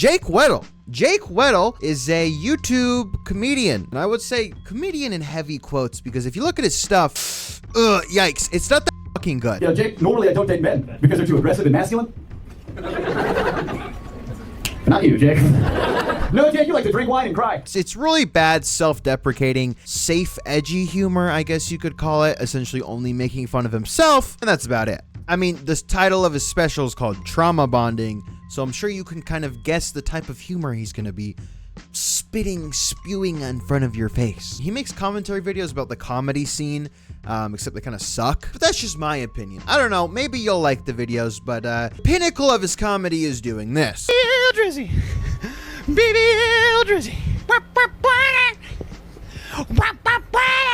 Jake Weddle. Jake Weddle is a YouTube comedian. And I would say comedian in heavy quotes because if you look at his stuff, yikes, it's not that fucking good. Yeah, Jake, normally I don't date men because they're too aggressive and masculine. Not you, Jake. No, Jake, you like to drink wine and cry. It's really bad, self-deprecating, safe, edgy humor, I guess you could call it, essentially only making fun of himself, and that's about it. I mean, the title of his special is called Trauma Bonding, so I'm sure you can kind of guess the type of humor he's gonna be spewing in front of your face. He makes commentary videos about the comedy scene, except they kind of suck. But that's just my opinion. I don't know, maybe you'll like the videos, but pinnacle of his comedy is doing this. Drizzy. Baby Drizzy.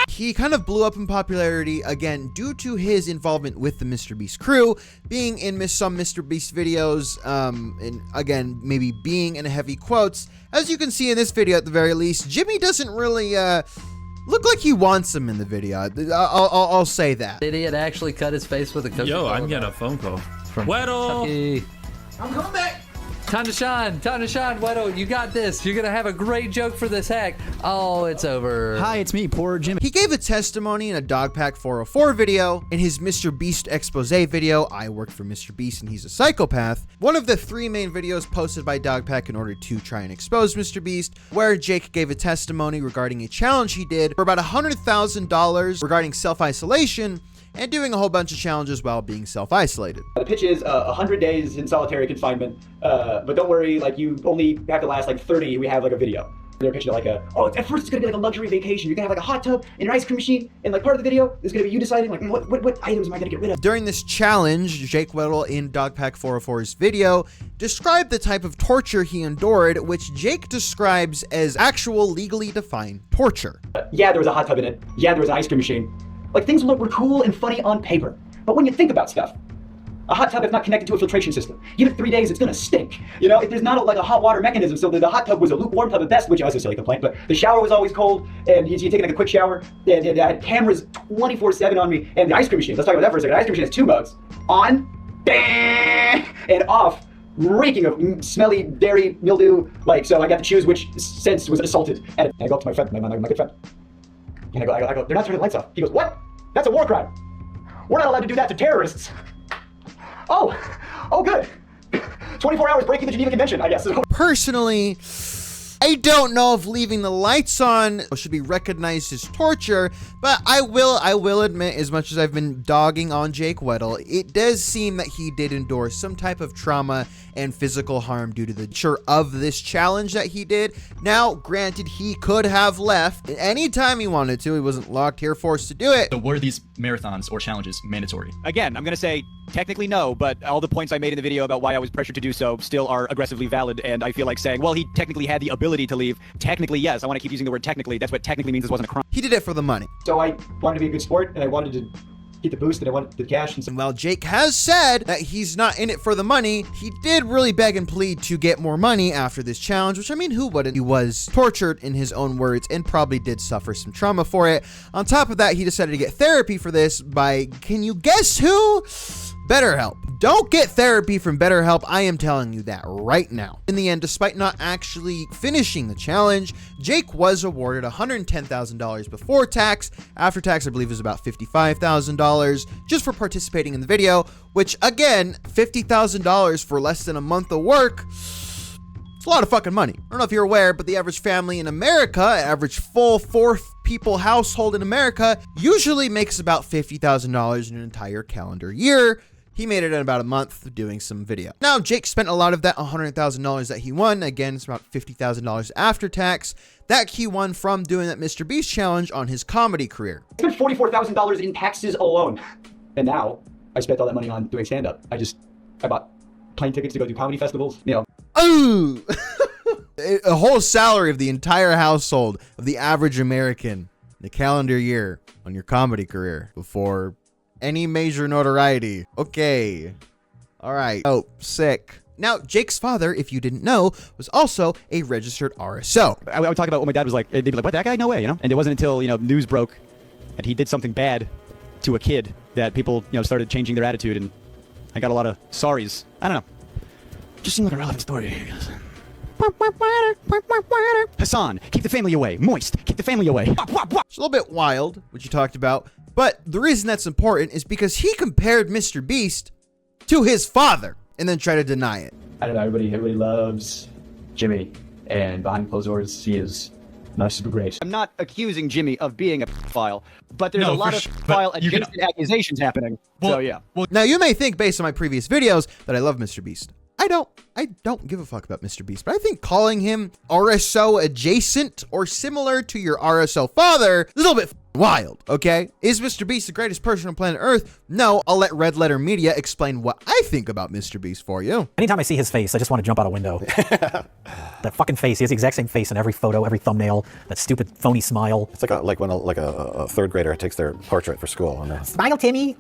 He kind of blew up in popularity, again, due to his involvement with the MrBeast crew, being in some MrBeast videos, and again, maybe being in heavy quotes. As you can see in this video at the very least, Jimmy doesn't really look like he wants him in the video. I'll say that. Idiot actually cut his face with a Coca-Cola. Yo, I'm getting a phone call from Weddle. I'm coming back. Time to shine, Weddle. You got this. You're gonna have a great joke for this hack. Oh, it's over. Hi, it's me, poor Jimmy. He gave a testimony in a Dogpack 404 video. In his MrBeast expose video, I work for MrBeast and he's a psychopath. One of the 3 main videos posted by Dogpack in order to try and expose MrBeast, where Jake gave a testimony regarding a challenge he did for about $100,000 regarding self-isolation and doing a whole bunch of challenges while being self-isolated. The pitch is 100 days in solitary confinement, but don't worry, like you only have to last like 30. We have like a video. They're pitching it like at first it's gonna be like a luxury vacation. You're gonna have like a hot tub and an ice cream machine, and like part of the video is gonna be you deciding like what items am I gonna get rid of. During this challenge, Jake Weddle in Dogpack 404's video described the type of torture he endured, which Jake describes as actual legally defined torture. Yeah, there was a hot tub in it. Yeah, there was an ice cream machine. Like things were cool and funny on paper, but when you think about stuff, a hot tub is not connected to a filtration system. Give it 3 days, it's gonna stink. You know, if there's not like a hot water mechanism, so the hot tub was a lukewarm tub at best, which was a silly complaint, but the shower was always cold, and you taking like a quick shower, and I had cameras 24/7 on me, and the ice cream machine, let's talk about that for a second. The ice cream machine has 2 modes, on, and off, reeking of smelly dairy mildew, like, so I got to choose which sense was assaulted. And I go up to my friend, my good friend, and I go, they're not turning the lights off. He goes, what? That's a war crime. We're not allowed to do that to terrorists. Oh, good. 24 hours breaking the Geneva Convention, I guess. Personally, I don't know if leaving the lights on should be recognized as torture, but I will admit, as much as I've been dogging on Jake Weddle, it does seem that he did endure some type of trauma and physical harm due to the nature of this challenge that he did. Now, granted, he could have left anytime he wanted to. He wasn't locked here, forced to do it. So were these marathons or challenges mandatory? Again, I'm gonna say technically no, but all the points I made in the video about why I was pressured to do so still are aggressively valid, and I feel like saying, well, he technically had the ability to leave. Technically, yes. I want to keep using the word technically. That's what technically means. This wasn't a crime. He did it for the money. So I wanted to be a good sport, and I wanted to get the boost, and I wanted the cash. And so while Jake has said that he's not in it for the money, he did really beg and plead to get more money after this challenge, which I mean, who wouldn't? He was tortured in his own words and probably did suffer some trauma for it. On top of that, he decided to get therapy for this by, can you guess who? BetterHelp. Don't get therapy from BetterHelp. I am telling you that right now. In the end, despite not actually finishing the challenge, Jake was awarded $110,000 before tax. After tax, I believe, is about $55,000 just for participating in the video, which again, $50,000 for less than a month of work. It's a lot of fucking money. I don't know if you're aware, but the average family in America, average full 4-people household in America, usually makes about $50,000 in an entire calendar year. He made it in about a month doing some video. Now, Jake spent a lot of that $100,000 that he won. Again, it's about $50,000 after tax. That he won from doing that MrBeast challenge on his comedy career. I spent $44,000 in taxes alone. And now, I spent all that money on doing stand-up. I bought plane tickets to go do comedy festivals, you know. Ooh! A whole salary of the entire household of the average American in a calendar year on your comedy career before any major notoriety. Okay. All right. Oh, sick. Now, Jake's father, if you didn't know, was also a registered RSO. I would talk about what my dad was like. They'd be like, what, that guy? No way, you know? And it wasn't until, news broke and he did something bad to a kid that people, started changing their attitude, and I got a lot of sorries. I don't know. Just seemed like a relevant story, I guess. Hassan, keep the family away. Moist, keep the family away. It's a little bit wild, what you talked about, but the reason that's important is because he compared MrBeast to his father and then tried to deny it. I don't know, everybody loves Jimmy, and behind closed doors, he is not super great. I'm not accusing Jimmy of being a pedophile, but there's a lot of pedophile adjacent accusations happening. So yeah. Now you may think based on my previous videos that I love MrBeast. I don't give a fuck about MrBeast, but I think calling him RSO adjacent or similar to your RSO father is a little bit wild, okay? Is MrBeast the greatest person on planet Earth? No, I'll let Red Letter Media explain what I think about MrBeast for you. Anytime I see his face, I just want to jump out a window. That fucking face, he has the exact same face in every photo, every thumbnail, that stupid phony smile. It's like when a third grader takes their portrait for school. And Smile, Timmy!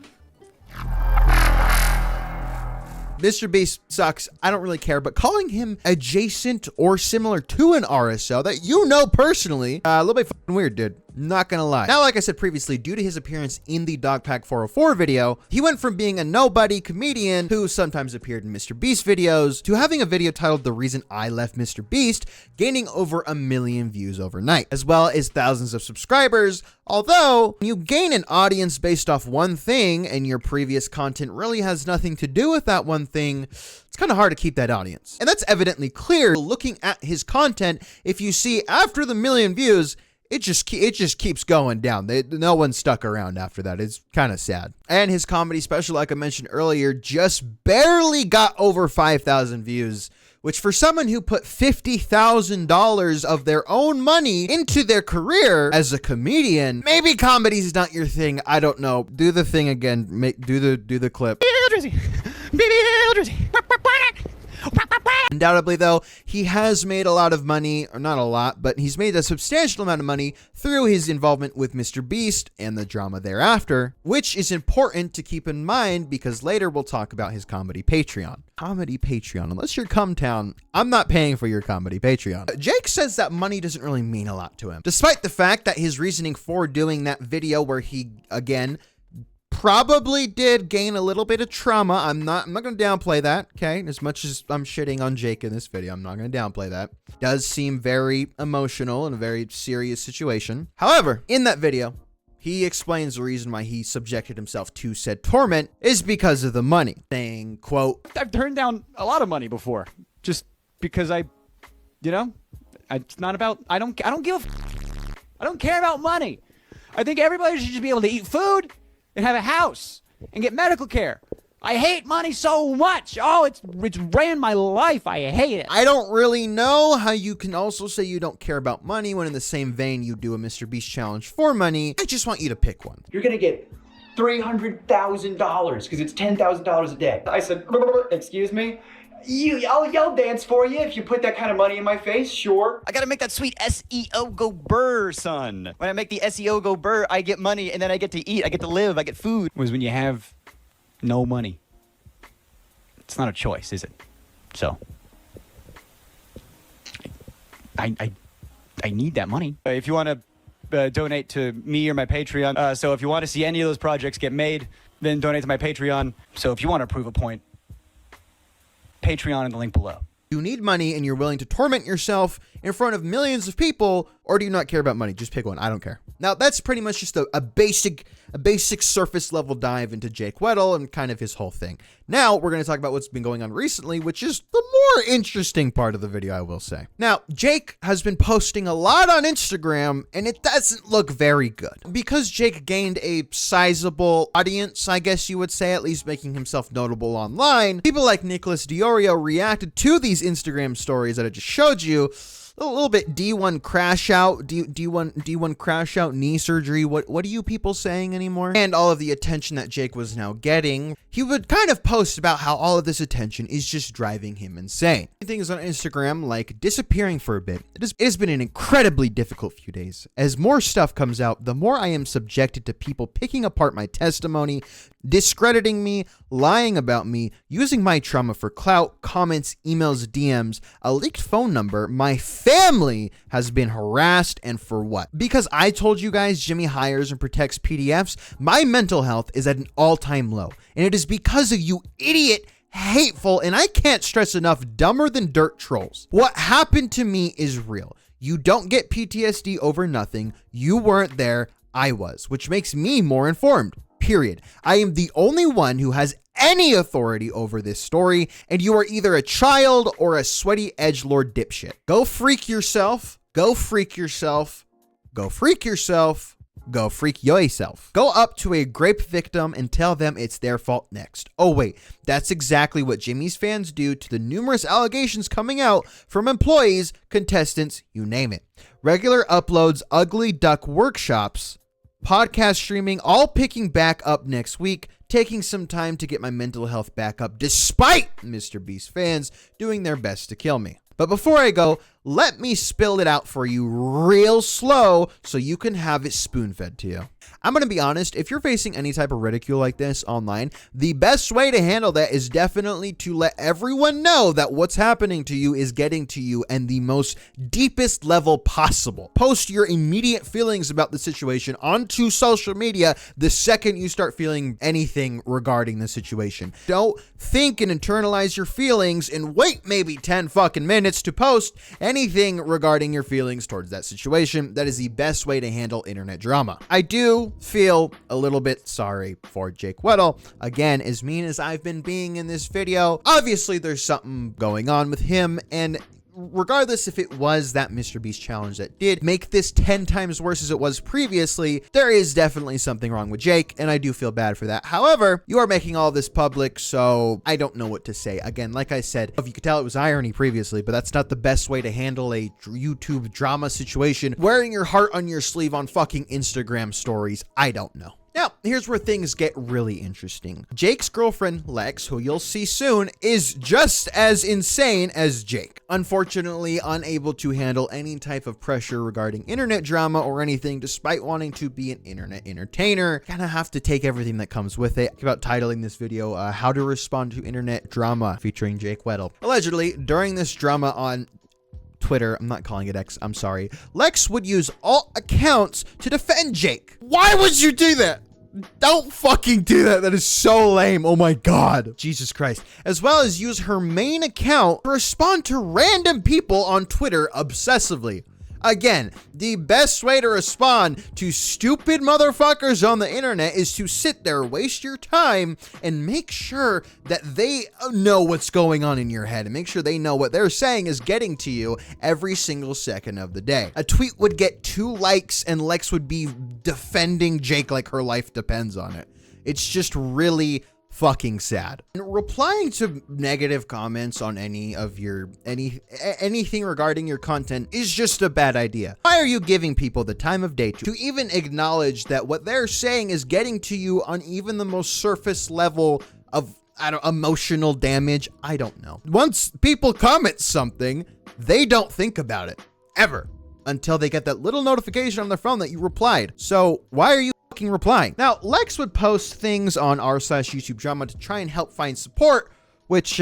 MrBeast sucks. I don't really care, but calling him adjacent or similar to an RSL that you know personally, a little bit fucking weird, dude. Not gonna lie. Now, like I said previously, due to his appearance in the Dogpack 404 video, he went from being a nobody comedian who sometimes appeared in MrBeast videos to having a video titled The Reason I Left MrBeast, gaining over 1 million views overnight, as well as thousands of subscribers. Although, when you gain an audience based off one thing and your previous content really has nothing to do with that one thing, it's kind of hard to keep that audience. And that's evidently clear looking at his content. If you see after the 1 million views, it just keeps going down. No one stuck around after that. It's kind of sad. And his comedy special, like I mentioned earlier, just barely got over 5,000 views, which for someone who put $50,000 of their own money into their career as a comedian, maybe comedy's not your thing. I don't know. Do the thing again. Do the clip. Undoubtedly, though, he has made a lot of money, or not a lot, but he's made a substantial amount of money through his involvement with MrBeast and the drama thereafter, which is important to keep in mind because later we'll talk about his comedy Patreon. Comedy Patreon. Unless you're Cumtown, I'm not paying for your comedy Patreon. Jake says that money doesn't really mean a lot to him, despite the fact that his reasoning for doing that video where he, again, probably did gain a little bit of trauma. I'm not going to downplay that, okay? As much as I'm shitting on Jake in this video, I'm not going to downplay that. Does seem very emotional and a very serious situation. However, in that video, he explains the reason why he subjected himself to said torment is because of the money, saying, quote, I've turned down a lot of money before just because it's not about, I don't give I don't care about money. I think everybody should just be able to eat food and have a house and get medical care. I hate money so much. Oh, it's ran my life. I hate it. I don't really know how you can also say you don't care about money when in the same vein you do a MrBeast challenge for money. I just want you to pick one. You're gonna get $300,000 because it's $10,000 a day. I said, excuse me? I'll dance for you if you put that kind of money in my face, sure. I gotta make that sweet SEO go burr, son. When I make the SEO go burr, I get money and then I get to eat, I get to live, I get food. Whereas when you have no money, it's not a choice, is it? So, I need that money. If you want to donate to me or my Patreon, so if you want to see any of those projects get made, then donate to my Patreon. So if you want to prove a point, Patreon in the link below. You need money and you're willing to torment yourself in front of millions of people, or do you not care about money? Just pick one. I don't care. Now, that's pretty much just a basic surface level dive into Jake Weddle and kind of his whole thing. Now, we're going to talk about what's been going on recently, which is the more interesting part of the video, I will say. Now, Jake has been posting a lot on Instagram, and it doesn't look very good. Because Jake gained a sizable audience, I guess you would say, at least making himself notable online, people like Nicholas Diorio reacted to these Instagram stories that I just showed you. A little bit D1 crash out, D1 crash out, knee surgery. What are you people saying anymore? And all of the attention that Jake was now getting. He would kind of post about how all of this attention is just driving him insane. Things on Instagram like disappearing for a bit. It has been an incredibly difficult few days. As more stuff comes out, the more I am subjected to people picking apart my testimony, discrediting me, lying about me, using my trauma for clout, comments, emails, DMs, a leaked phone number. My family has been harassed, and for what? Because I told you guys Jimmy hires and protects PDFs, my mental health is at an all-time low, and it is because of you idiot hateful, and I can't stress enough, dumber than dirt trolls. What happened to me is real. You don't get PTSD over nothing. You weren't there. I was, which makes me more informed. Period. I am the only one who has any authority over this story, and you are either a child or a sweaty edgelord dipshit. Go freak yourself. Go freak yourself. Go freak yourself. Go freak yourself. Go up to a grape victim and tell them it's their fault next. Oh wait, that's exactly what Jimmy's fans do to the numerous allegations coming out from employees, contestants, you name it. Regular uploads, ugly duck workshops, podcast streaming, all picking back up next week, taking some time to get my mental health back up despite MrBeast fans doing their best to kill me. But before I go, let me spill it out for you real slow so you can have it spoon-fed to you. I'm going to be honest, if you're facing any type of ridicule like this online, the best way to handle that is definitely to let everyone know that what's happening to you is getting to you and the most deepest level possible. Post your immediate feelings about the situation onto social media the second you start feeling anything regarding the situation. Don't think and internalize your feelings and wait maybe 10 fucking minutes to post anything regarding your feelings towards that situation. That is the best way to handle internet drama. I do feel a little bit sorry for Jake Weddle. Again, as mean as I've been being in this video, obviously there's something going on with him, and regardless if it was that MrBeast challenge that did make this 10 times worse as it was previously, there is definitely something wrong with Jake, and I do feel bad for that. However, you are making all this public, so I don't know what to say. Again, like I said, if you could tell, it was irony previously, but that's not the best way to handle a YouTube drama situation. Wearing your heart on your sleeve on fucking Instagram stories, I don't know. Now, here's where things get really interesting. Jake's girlfriend, Lex, who you'll see soon, is just as insane as Jake. Unfortunately, unable to handle any type of pressure regarding internet drama or anything, despite wanting to be an internet entertainer. Kinda have to take everything that comes with it. About titling this video, How to Respond to Internet Drama, featuring Jake Weddle. Allegedly, during this drama on Twitter, I'm not calling it X, I'm sorry, Lex would use alt accounts to defend Jake. Why would you do that? Don't fucking do that. That is so lame. Oh my God. Jesus Christ. As well as use her main account to respond to random people on Twitter obsessively. Again, the best way to respond to stupid motherfuckers on the internet is to sit there, waste your time, and make sure that they know what's going on in your head and make sure they know what they're saying is getting to you every single second of the day. A tweet would get 2 likes and Lex would be defending Jake like her life depends on it. It's just really fucking sad. And replying to negative comments on anything regarding your content is just a bad idea. Why are you giving people the time of day to even acknowledge that what they're saying is getting to you on even the most surface level of emotional damage? I don't know. Once people comment something, they don't think about it ever until they get that little notification on their phone that you replied. So why are you replying? Now, Lex would post things on r/YouTube drama to try and help find support, which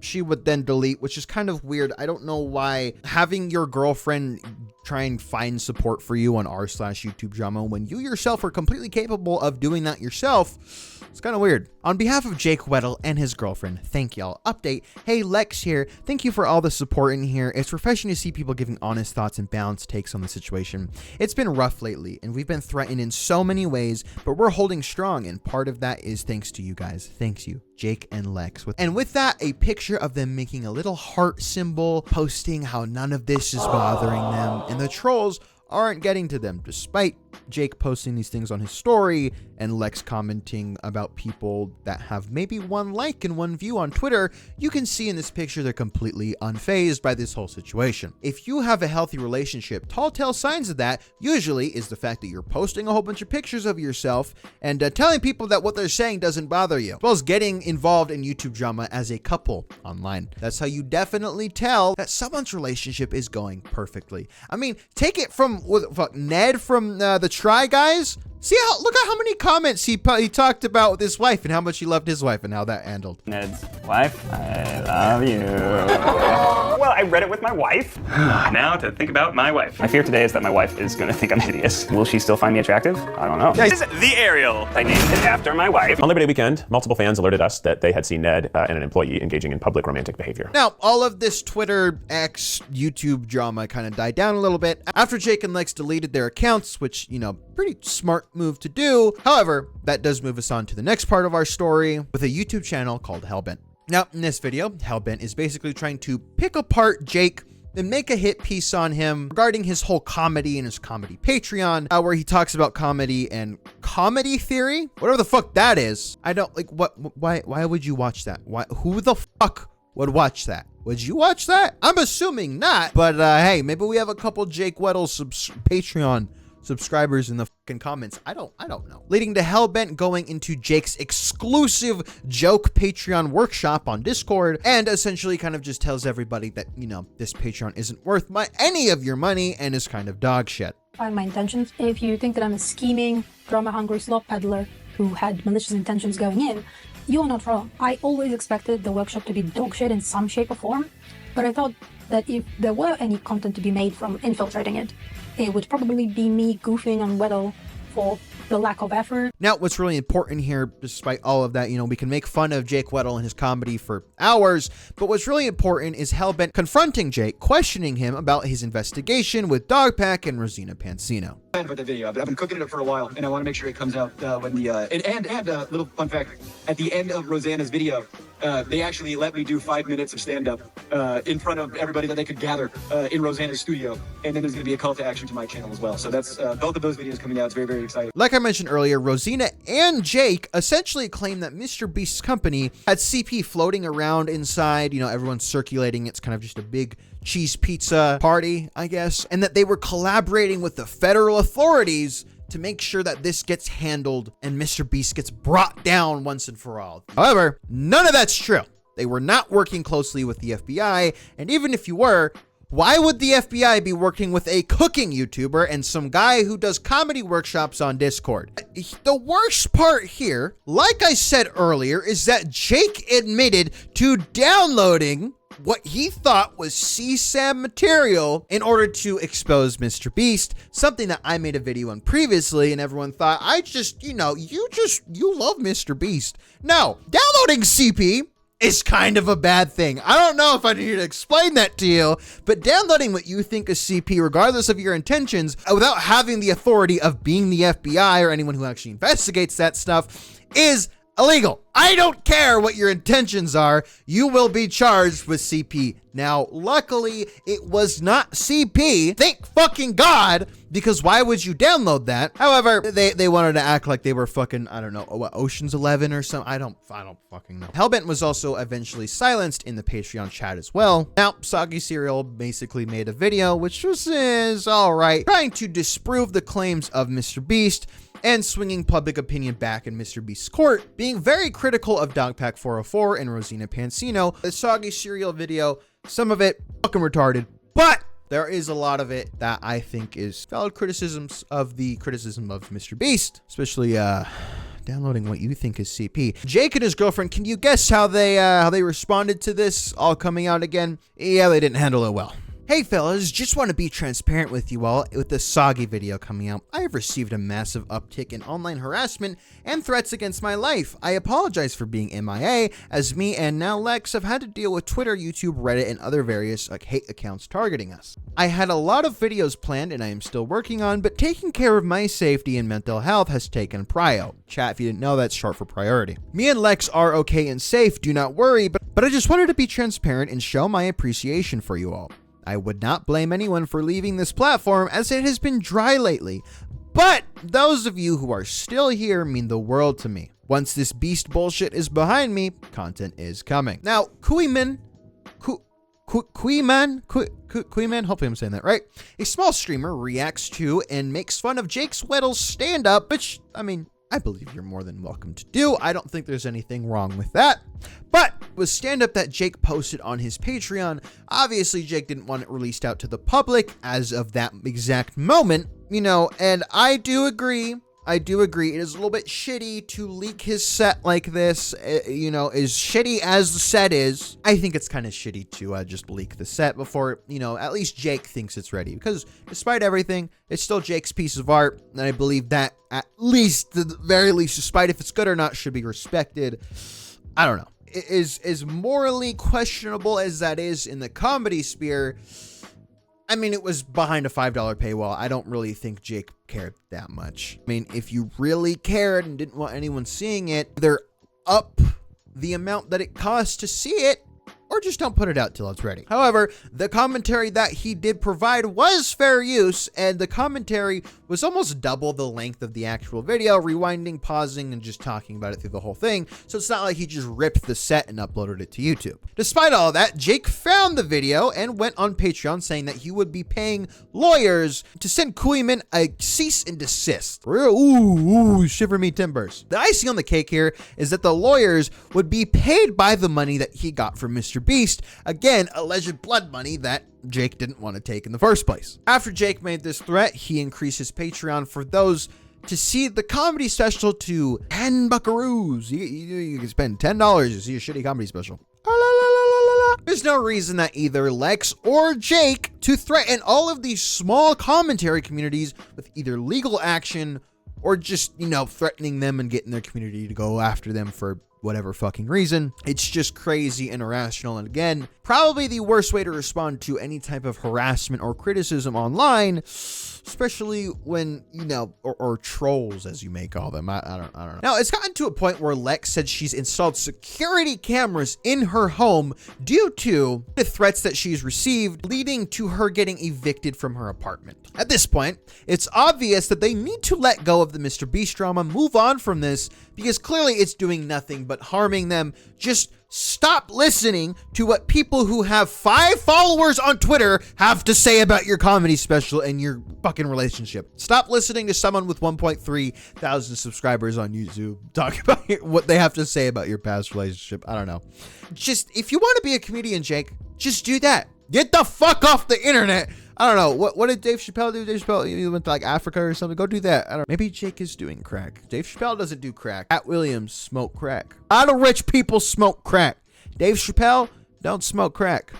she would then delete, which is kind of weird. I don't know why having your girlfriend try and find support for you on r/YouTube drama when you yourself are completely capable of doing that yourself. It's kind of weird. On behalf of Jake Weddle and his girlfriend, thank y'all. Update. Hey, Lex here. Thank you for all the support in here. It's refreshing to see people giving honest thoughts and balanced takes on the situation. It's been rough lately, and we've been threatened in so many ways, but we're holding strong, and part of that is thanks to you guys. Thanks you, Jake and Lex. And with that, a picture of them making a little heart symbol, posting how none of this is bothering them, and the trolls aren't getting to them, despite Jake posting these things on his story and Lex commenting about people that have maybe 1 like and 1 view on Twitter. You can see in this picture they're completely unfazed by this whole situation. If you have a healthy relationship, telltale signs of that usually is the fact that you're posting a whole bunch of pictures of yourself and telling people that what they're saying doesn't bother you, as well as getting involved in YouTube drama as a couple online. That's how you definitely tell that someone's relationship is going perfectly. I mean, take it from Ned from the Try Guys. See how, look at how many comments he talked about with his wife and how much he loved his wife and how that handled. Ned's wife, I love you. Well, I read it with my wife. Now to think about my wife. My fear today is that my wife is gonna think I'm hideous. Will she still find me attractive? I don't know. This is the Ariel. I named it after my wife. On Labor Day weekend, multiple fans alerted us that they had seen Ned and an employee engaging in public romantic behavior. Now, all of this Twitter, X, YouTube drama kind of died down a little bit after Jake and Lex deleted their accounts, which, you know, pretty smart move to do. However, that does move us on to the next part of our story with a YouTube channel called Hellbent. Now, in this video, Hellbent is basically trying to pick apart Jake and make a hit piece on him regarding his whole comedy and his comedy Patreon, where he talks about comedy and comedy theory, whatever the fuck that is. I don't like why would you watch that? Who the fuck would watch that? Would you watch that? I'm assuming not, but hey, maybe we have a couple Jake Weddle Patreon subscribers in the fucking comments. I don't know. Leading to Hellbent going into Jake's exclusive joke Patreon workshop on Discord and essentially kind of just tells everybody that, you know, this Patreon isn't worth any of your money and is kind of dog shit. Find my intentions. If you think that I'm a scheming, drama-hungry slop peddler who had malicious intentions going in, you are not wrong. I always expected the workshop to be dog shit in some shape or form, but I thought that if there were any content to be made from infiltrating it, it would probably be me goofing on Weddle for the lack of effort. Now, what's really important here, despite all of that, you know, we can make fun of Jake Weddle and his comedy for hours, but what's really important is Hellbent confronting Jake, questioning him about his investigation with Dogpack and Rosina Pansino. For the video, I've been cooking it up for a while, and I want to make sure it comes out when the and little fun fact, at the end of Rosanna's video, they actually let me do 5 minutes of stand-up in front of everybody that they could gather in Rosanna's studio, and then there's going to be a call to action to my channel as well. So that's both of those videos coming out. It's very, very exciting. Like I mentioned earlier, Rosina and Jake essentially claim that MrBeast's company had CP floating around inside. You know, everyone's circulating. It's kind of just a big cheese pizza party, I guess, and that they were collaborating with the federal authorities to make sure that this gets handled and MrBeast gets brought down once and for all. However, none of that's true. They were not working closely with the FBI, and even if you were, why would the FBI be working with a cooking YouTuber and some guy who does comedy workshops on Discord? The worst part here, like I said earlier, is that Jake admitted to downloading what he thought was CSAM material in order to expose MrBeast, something that I made a video on previously and everyone thought, you love MrBeast. No, downloading CP is kind of a bad thing. I don't know if I need to explain that to you, but downloading what you think is CP, regardless of your intentions, without having the authority of being the FBI or anyone who actually investigates that stuff, is illegal. I don't care what your intentions are. You will be charged with CP. Now, luckily, it was not CP. Thank fucking God, because why would you download that? However, they wanted to act like they were fucking, I don't know, what, Ocean's 11 or something? I don't fucking know. Hellbent was also eventually silenced in the Patreon chat as well. Now, Soggy Cereal basically made a video, which is all right, trying to disprove the claims of MrBeast and swinging public opinion back in MrBeast's court, being very critical of Dogpack 404 and Rosina Pansino. The Soggy Cereal video, some of it fucking retarded, but there is a lot of it that I think is valid criticisms of the criticism of MrBeast, especially downloading what you think is CP. Jake and his girlfriend, can you guess how they responded to this all coming out again? Yeah, they didn't handle it well. Hey fellas, just want to be transparent with you all with this Soggy video coming out. I have received a massive uptick in online harassment and threats against my life. I apologize for being MIA, as me and now Lex have had to deal with Twitter, YouTube, Reddit, and other various hate accounts targeting us. I had a lot of videos planned and I am still working on, but taking care of my safety and mental health has taken prio. Chat, if you didn't know, that's short for priority. Me and Lex are okay and safe, do not worry, but I just wanted to be transparent and show my appreciation for you all. I would not blame anyone for leaving this platform as it has been dry lately, but those of you who are still here mean the world to me. Once this beast bullshit is behind me, content is coming. Now, Kuiman, hopefully I'm saying that right, a small streamer reacts to and makes fun of Jake Weddle's stand-up, which, I mean, I believe you're more than welcome to do. I don't think there's anything wrong with that. But with stand-up that Jake posted on his Patreon, obviously Jake didn't want it released out to the public as of that exact moment, you know, and I do agree I do agree. It is a little bit shitty to leak his set like this. You know, as shitty as the set is, I think it's kind of shitty to just leak the set before, you know, at least Jake thinks it's ready. Because despite everything, it's still Jake's piece of art. And I believe that at least, the very least, despite if it's good or not, should be respected. I don't know. It is as morally questionable as that is in the comedy sphere. I mean, it was behind a $5 paywall. I don't really think Jake cared that much. I mean, if you really cared and didn't want anyone seeing it, either up the amount that it costs to see it, or just don't put it out till it's ready. However, the commentary that he did provide was fair use, and the commentary was almost double the length of the actual video, rewinding, pausing, and just talking about it through the whole thing. So it's not like he just ripped the set and uploaded it to YouTube. Despite all that, Jake found the video and went on Patreon saying that he would be paying lawyers to send Koeman a cease and desist. Ooh, shiver me timbers. The icing on the cake here is that the lawyers would be paid by the money that he got from MrBeast. Again, alleged blood money that Jake didn't want to take in the first place. After Jake made this threat, he increased his Patreon for those to see the comedy special to 10 buckaroos. You can spend $10 to see a shitty comedy special. There's no reason that either Lex or Jake to threaten all of these small commentary communities with either legal action or just, you know, threatening them and getting their community to go after them for whatever fucking reason. It's just crazy and irrational. And again, probably the worst way to respond to any type of harassment or criticism online, especially when, you know, or trolls, as you may call them. I don't know. Now, it's gotten to a point where Lex said she's installed security cameras in her home due to the threats that she's received, leading to her getting evicted from her apartment. At this point, it's obvious that they need to let go of the MrBeast drama, move on from this, because clearly it's doing nothing but harming them. Just stop listening to what people who have 5 followers on Twitter have to say about your comedy special and your fucking relationship. Stop listening to someone with 1.3 thousand subscribers on YouTube talk about what they have to say about your past relationship. I don't know. Just, if you want to be a comedian, Jake, just do that. Get the fuck off the internet. I don't know. What did Dave Chappelle do? Dave Chappelle, he went to like Africa or something. Go do that. I don't know. Maybe Jake is doing crack. Dave Chappelle doesn't do crack. Pat Williams smoke crack. A lot of rich people smoke crack. Dave Chappelle don't smoke crack.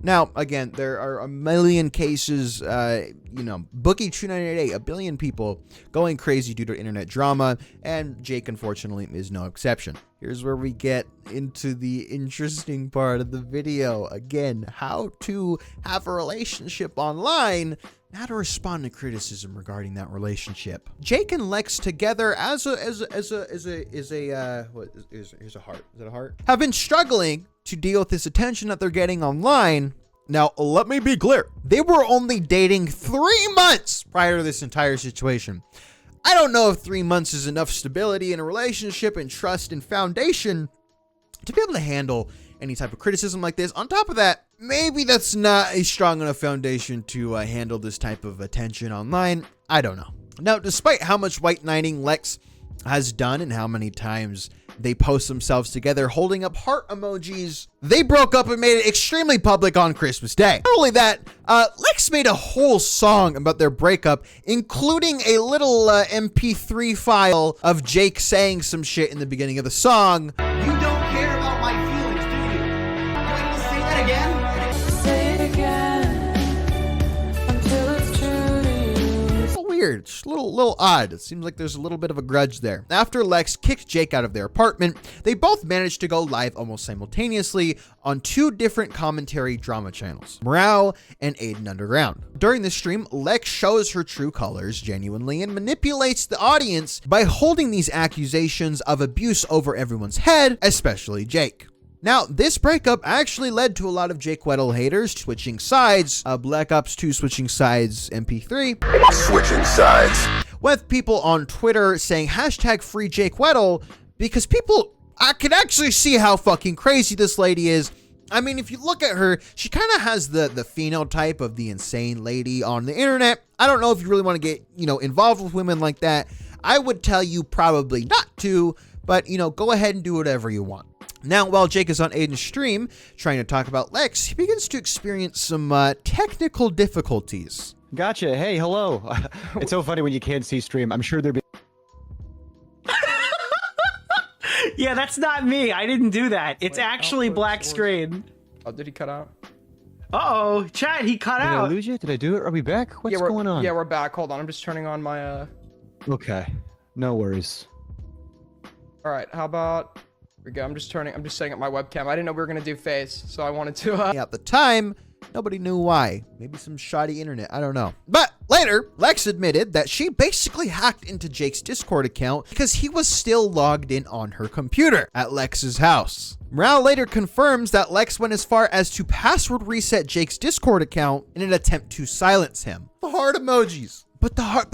Now, again, there are a million cases, you know, Bookie 2988, a billion people going crazy due to internet drama, and Jake, unfortunately, is no exception. Here's where we get into the interesting part of the video. Again, how to have a relationship online, how to respond to criticism regarding that relationship. Jake and Lex together here's a heart. Is it a heart? Have been struggling to deal with this attention that they're getting online. Now, let me be clear. They were only dating 3 months prior to this entire situation. I don't know if 3 months is enough stability in a relationship and trust and foundation to be able to handle any type of criticism like this. On top of that, maybe that's not a strong enough foundation to handle this type of attention online. I don't know. Now, despite how much white knighting Lex has done and how many times they post themselves together holding up heart emojis, they broke up and made it extremely public on Christmas Day. Not only that, Lex made a whole song about their breakup, including a little MP3 file of Jake saying some shit in the beginning of the song. You don't care about my feelings, do you? You're able to say that again? Say it again until it's true to you. It's weird, just a little odd. It seems like there's a little bit of a grudge there. After Lex kicked Jake out of their apartment, they both managed to go live almost simultaneously on 2 different commentary drama channels, Morale and Aiden Underground. During the stream, Lex shows her true colors genuinely and manipulates the audience by holding these accusations of abuse over everyone's head, especially Jake. Now, this breakup actually led to a lot of Jake Weddle haters switching sides, Black Ops 2 switching sides MP3, switching sides, with people on Twitter saying hashtag free Jake Weddle, because people, I can actually see how fucking crazy this lady is. I mean, if you look at her, she kind of has the phenotype of the insane lady on the internet. I don't know if you really want to get, you know, involved with women like that. I would tell you probably not to, but, you know, go ahead and do whatever you want. Now, while Jake is on Aiden's stream trying to talk about Lex, he begins to experience some technical difficulties. Gotcha. Hey, hello. It's so funny when you can't see stream. I'm sure there'd be Yeah, that's not me. I didn't do that. It's actually black screen. Oh, did he cut out? Uh-oh, Chad, he cut out. Did I lose you? Did I do it? Are we back? What's going on? Yeah, we're back. Hold on, I'm just turning on my Okay, no worries. All right, how about... Here we go. I'm just setting up my webcam. I didn't know we were gonna do face, so I wanted to. At the time, nobody knew why. Maybe some shoddy internet. I don't know. But later, Lex admitted that she basically hacked into Jake's Discord account because he was still logged in on her computer at Lex's house. Morale later confirms that Lex went as far as to password reset Jake's Discord account in an attempt to silence him. The heart emojis. But the heart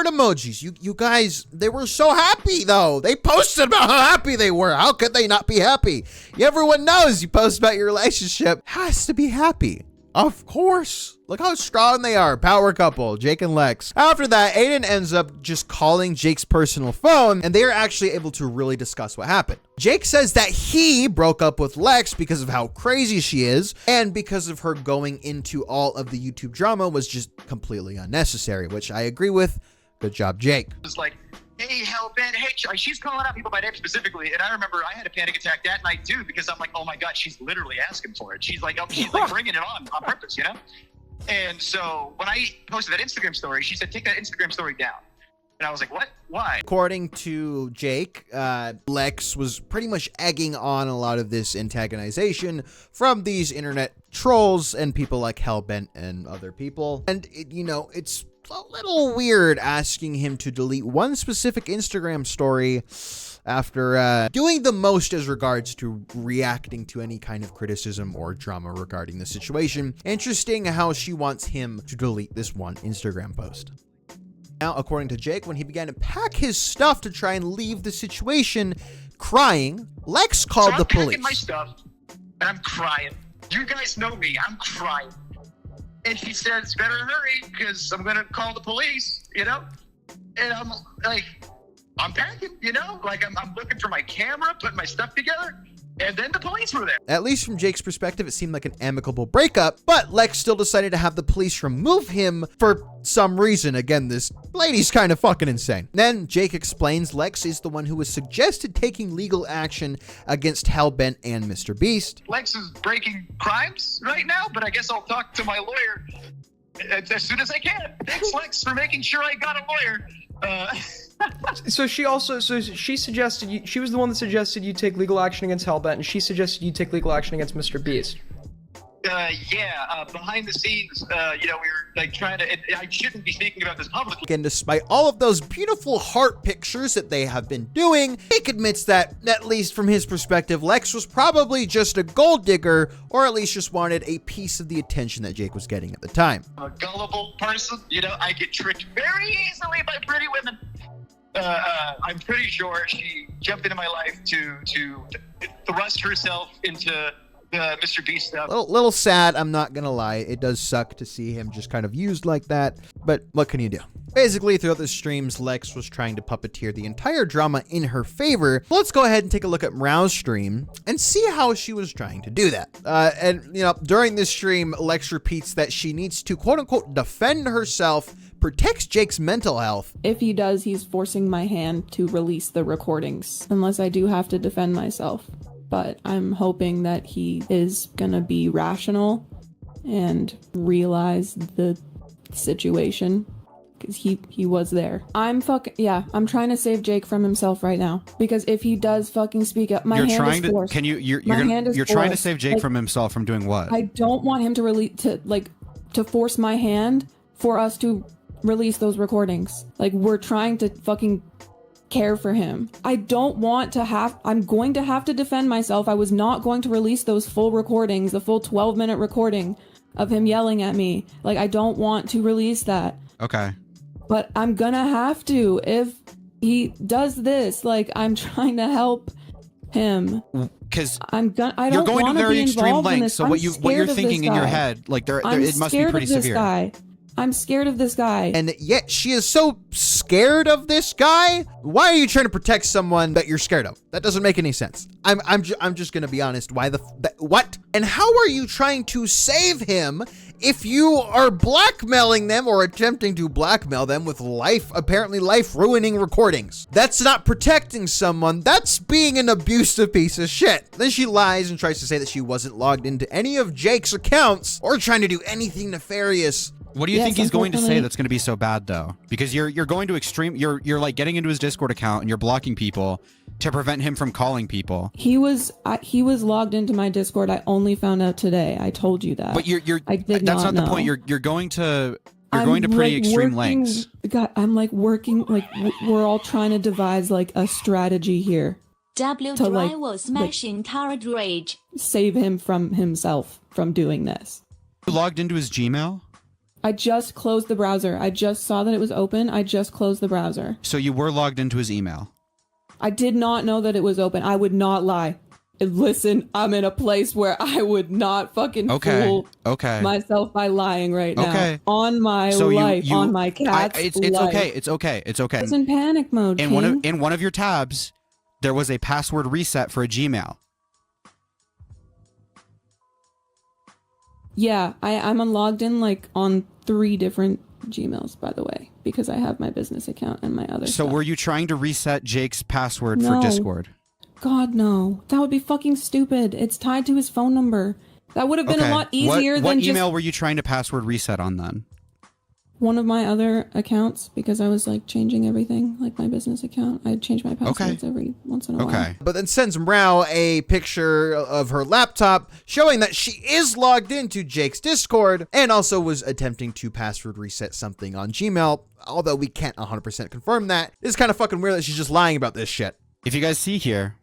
emojis, you guys, they were so happy though. They posted about how happy they were. How could they not be happy? Everyone knows you post about your relationship has to be happy. Of course. Look how strong they are. Power couple, Jake and Lex. After that, Aiden ends up just calling Jake's personal phone, and they are actually able to really discuss what happened. Jake says that he broke up with Lex because of how crazy she is, and because of her going into all of the YouTube drama was just completely unnecessary, which I agree with. Good job, Jake. It was like, hey, Hellbent, hey, she's calling out people by name specifically, and I remember I had a panic attack that night too, because I'm like, oh my God, she's literally asking for it. She's like, she's like bringing it on purpose, you know? And so when I posted that Instagram story, she said, take that Instagram story down. And I was like, what? Why? According to Jake, Lex was pretty much egging on a lot of this antagonization from these internet trolls and people like Hellbent and other people. And, it's a little weird asking him to delete one specific Instagram story after doing the most as regards to reacting to any kind of criticism or drama regarding the situation. Interesting how she wants him to delete this one Instagram post. Now, according to Jake, when he began to pack his stuff to try and leave the situation, crying, Lex called the police. I'm packing my stuff, and I'm crying. You guys know me. I'm crying. And she says, better hurry, because I'm going to call the police, you know? And I'm like, I'm packing, you know? Like, I'm looking for my camera, putting my stuff together. And then the police were there. At least from Jake's perspective, it seemed like an amicable breakup, but Lex still decided to have the police remove him for some reason. Again, this lady's kind of fucking insane. Then Jake explains Lex is the one who has suggested taking legal action against Hellbent and MrBeast. Lex is breaking crimes right now, but I guess I'll talk to my lawyer as soon as I can. Thanks, Lex, for making sure I got a lawyer. So she suggested she was the one that suggested you take legal action against Hellbent, and she suggested you take legal action against MrBeast. Behind the scenes, we were like trying to, I shouldn't be speaking about this publicly. And despite all of those beautiful heart pictures that they have been doing, Jake admits that, at least from his perspective, Lex was probably just a gold digger, or at least just wanted a piece of the attention that Jake was getting at the time. A gullible person, I get tricked very easily by pretty women. I'm pretty sure she jumped into my life to thrust herself into the MrBeast stuff. Little sad, I'm not gonna lie. It does suck to see him just kind of used like that, but what can you do? Basically, throughout the streams, Lex was trying to puppeteer the entire drama in her favor. Let's go ahead and take a look at Mrao's stream and see how she was trying to do that. During this stream, Lex repeats that she needs to quote-unquote defend herself, protects Jake's mental health. If he does, he's forcing my hand to release the recordings, unless I do have to defend myself. But I'm hoping that he is gonna be rational and realize the situation, because he was there. I'm trying to save Jake from himself right now, because if he does fucking speak up, my hand is forced. You're trying to save Jake from himself from doing what? I don't want him to force my hand for us to release those recordings. Like, we're trying to fucking care for him. I'm going to have to defend myself. I was not going to release those full recordings, the full 12-minute recording of him yelling at me. Like, I don't want to release that. Okay. But I'm gonna have to if he does this. Like, I'm trying to help him. Because I don't you're going to want very be extreme involved in lengths. this. So what you're thinking in your head, like it must be pretty severe. I'm scared of this guy. And yet she is so scared of this guy. Why are you trying to protect someone that you're scared of? That doesn't make any sense. I'm just gonna be honest. What? And how are you trying to save him if you are blackmailing them or attempting to blackmail them with apparently life-ruining recordings, that's not protecting someone, that's being an abusive piece of shit. Then she lies and tries to say that she wasn't logged into any of Jake's accounts or trying to do anything nefarious. What do you think he's going to say that's going to be so bad though? Because you're going to extreme, you're like getting into his Discord account and you're blocking people to prevent him from calling people. He was logged into my Discord. I only found out today. I told you that. But I did that's not know. the point. You're going to pretty extreme lengths. God, I'm like working, like we're all trying to devise like a strategy here. W to driver smashing turret rage. Save him from himself from doing this. You logged into his Gmail? I just closed the browser. I just saw that it was open. I just closed the browser. So you were logged into his email? I did not know that it was open. I would not lie. Listen, I'm in a place where I would not fucking fool myself by lying right now. On my life, on my cat's it's life. okay. It's okay. It's okay. It's in panic mode, In one of your tabs, there was a password reset for a Gmail. Yeah, I'm logged in like on 3 different Gmails, by the way, because I have my business account and my other So stuff. were you trying to reset Jake's password No. for Discord? God, no. That would be fucking stupid. It's tied to his phone number. That would have been a lot easier than what just email were you trying to password reset on then? one of my other accounts, because I was like changing everything, like my business account. I change my passwords every once in a while. But then sends Mrao a picture of her laptop showing that she is logged into Jake's Discord and also was attempting to password reset something on Gmail, although we can't 100% confirm that. It's kind of fucking weird that she's just lying about this shit. If you guys see here,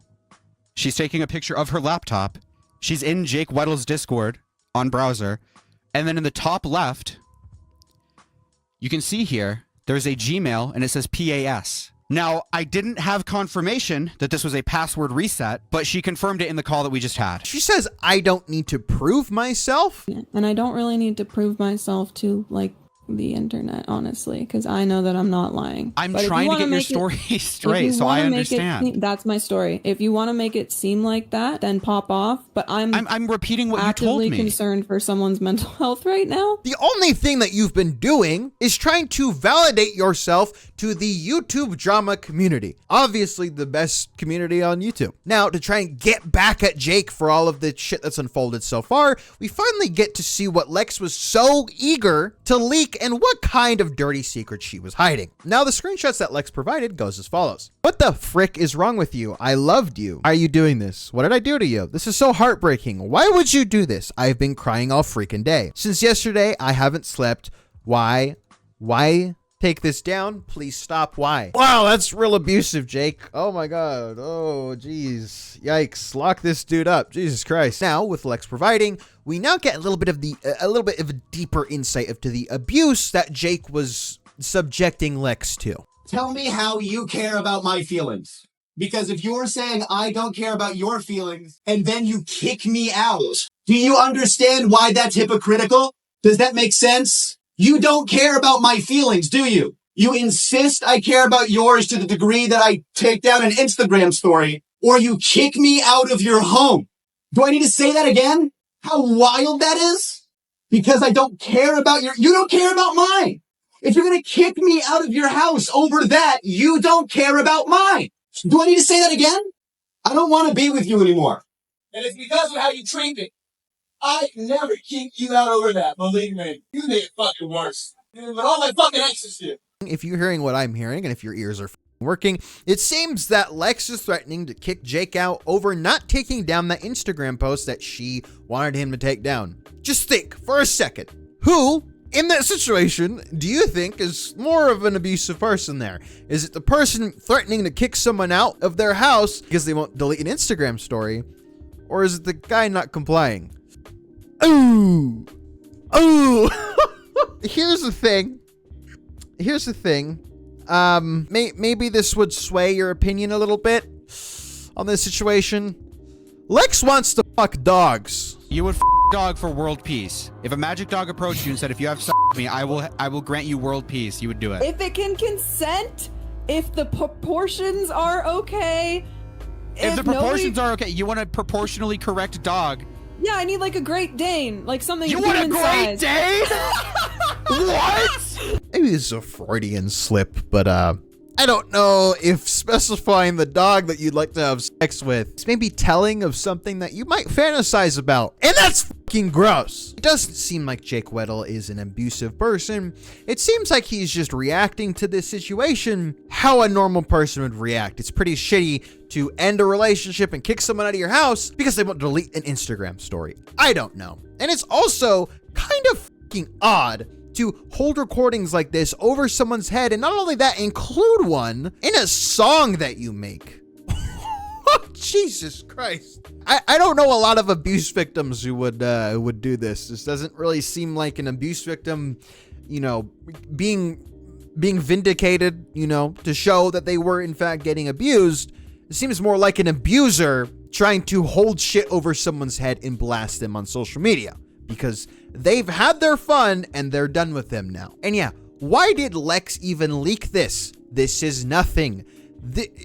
she's taking a picture of her laptop. She's in Jake Weddle's Discord on browser. And then in the top left, you can see here, there's a Gmail and it says PAS. Now, I didn't have confirmation that this was a password reset, but she confirmed it in the call that we just had. She says, I don't need to prove myself. And I don't really need to prove myself to like the internet, honestly, because I know that I'm not lying. I'm But if trying you to wanna get your make story straight, so I understand. That's my story. If you want to make it seem like that, then pop off. But I'm repeating what you told actively me. concerned for someone's mental health right now. The only thing that you've been doing is trying to validate yourself to the YouTube drama community. Obviously the best community on YouTube. Now, to try and get back at Jake for all of the shit that's unfolded so far, we finally get to see what Lex was so eager to leak and what kind of dirty secret she was hiding. Now, the screenshots that Lex provided goes as follows. What the frick is wrong with you? I loved you. Why are you doing this? What did I do to you? This is so heartbreaking. Why would you do this? I've been crying all freaking day. Since yesterday, I haven't slept. Why? Take this down. Please stop. Why? Wow, that's real abusive, Jake. Oh my God. Oh, geez. Yikes. Lock this dude up. Jesus Christ. Now, with Lex providing, we now get a little bit of a deeper insight into the abuse that Jake was subjecting Lex to. Tell me how you care about my feelings. Because if you're saying I don't care about your feelings and then you kick me out, do you understand why that's hypocritical? Does that make sense? You don't care about my feelings, do you? You insist I care about yours to the degree that I take down an Instagram story, or you kick me out of your home. Do I need to say that again? How wild that is? Because I don't care about you don't care about mine. If you're going to kick me out of your house over that, you don't care about mine. Do I need to say that again? I don't want to be with you anymore. And it's because of how you treat me. I never kick you out over that, believe me. You made it fucking worse. But all my fucking exes do. If you're hearing what I'm hearing, and if your ears are working, it seems that Lex is threatening to kick Jake out over not taking down that Instagram post that she wanted him to take down. Just think for a second. Who, in that situation, do you think is more of an abusive person there? Is it the person threatening to kick someone out of their house because they won't delete an Instagram story? Or is it the guy not complying? Ooh. Here's the thing. Maybe this would sway your opinion a little bit on this situation. Lex wants to fuck dogs. You would dog for world peace. If a magic dog approached you and said, if you have sex with me, I will grant you world peace, you would do it. If it can consent, if the proportions are okay. If the proportions are okay, you want a proportionally correct dog Yeah, I need like a Great Dane, like something. You want a Great human-sized. Dane? What? Maybe this is a Freudian slip, but I don't know if specifying the dog that you'd like to have sex with is maybe telling of something that you might fantasize about. And that's fucking gross. It doesn't seem like Jake Weddle is an abusive person. It seems like he's just reacting to this situation how a normal person would react. It's pretty shitty to end a relationship and kick someone out of your house because they won't delete an Instagram story. I don't know. And it's also kind of fucking odd to hold recordings like this over someone's head, and not only that, include one in a song that you make. Jesus Christ. I don't know a lot of abuse victims who would do this. This doesn't really seem like an abuse victim, you know, being vindicated, you know, to show that they were in fact getting abused. It seems more like an abuser trying to hold shit over someone's head and blast them on social media, because they've had their fun and they're done with them now. And yeah, why did Lex even leak this? This is nothing.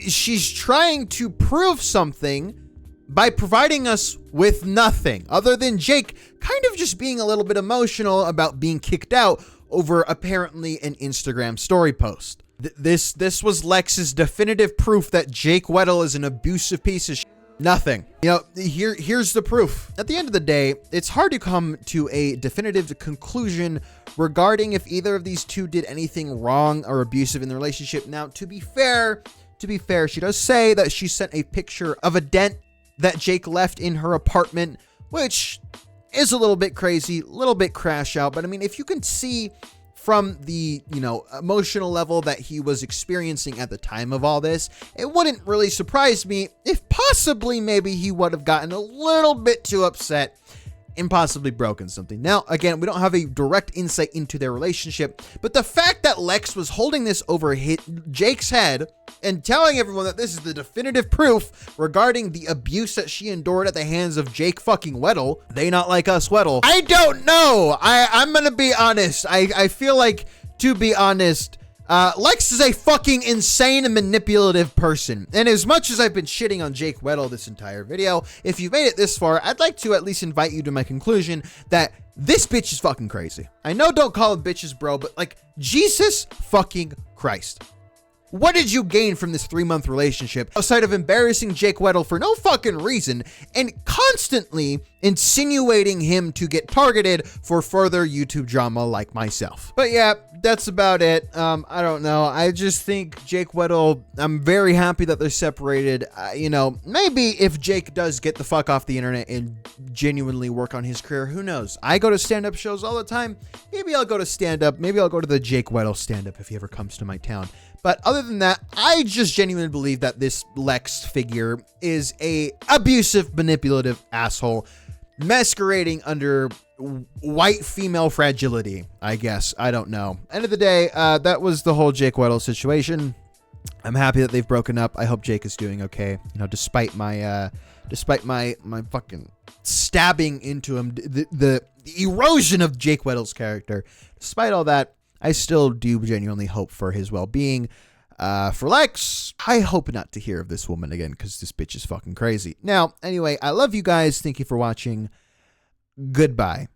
She's trying to prove something by providing us with nothing other than Jake kind of just being a little bit emotional about being kicked out over apparently an Instagram story post. This was Lex's definitive proof that Jake Weddle is an abusive piece of shit. Nothing. You know, here's the proof. At the end of the day, it's hard to come to a definitive conclusion regarding if either of these two did anything wrong or abusive in the relationship. Now, to be fair, she does say that she sent a picture of a dent that Jake left in her apartment, which is a little bit crazy, a little bit crash out. But I mean, if you can see from the, you know, emotional level that he was experiencing at the time of all this, it wouldn't really surprise me if possibly maybe he would have gotten a little bit too upset and possibly broken something. Now, again, we don't have a direct insight into their relationship, but the fact that Lex was holding this over Jake's head and telling everyone that this is the definitive proof regarding the abuse that she endured at the hands of Jake fucking Weddle, they not like us Weddle. I don't know. I'm gonna be honest. I feel like, to be honest, Lex is a fucking insane and manipulative person. And as much as I've been shitting on Jake Weddle this entire video, if you've made it this far, I'd like to at least invite you to my conclusion that this bitch is fucking crazy. I know don't call them bitches, bro, but like, Jesus fucking Christ. What did you gain from this 3-month relationship outside of embarrassing Jake Weddle for no fucking reason and constantly insinuating him to get targeted for further YouTube drama like myself? But yeah, that's about it. I don't know. I just think Jake Weddle, I'm very happy that they're separated. You know, maybe if Jake does get the fuck off the internet and genuinely work on his career, who knows? I go to stand-up shows all the time. Maybe I'll go to stand-up. Maybe I'll go to the Jake Weddle stand-up if he ever comes to my town. But other than that, I just genuinely believe that this Lex figure is a abusive, manipulative asshole masquerading under white female fragility, I guess. I don't know. End of the day, that was the whole Jake Weddle situation. I'm happy that they've broken up. I hope Jake is doing okay. You know, despite my fucking stabbing into him, the erosion of Jake Weddle's character. Despite all that, I still do genuinely hope for his well-being. For Lex, I hope not to hear of this woman again, because this bitch is fucking crazy. Now, anyway, I love you guys. Thank you for watching. Goodbye.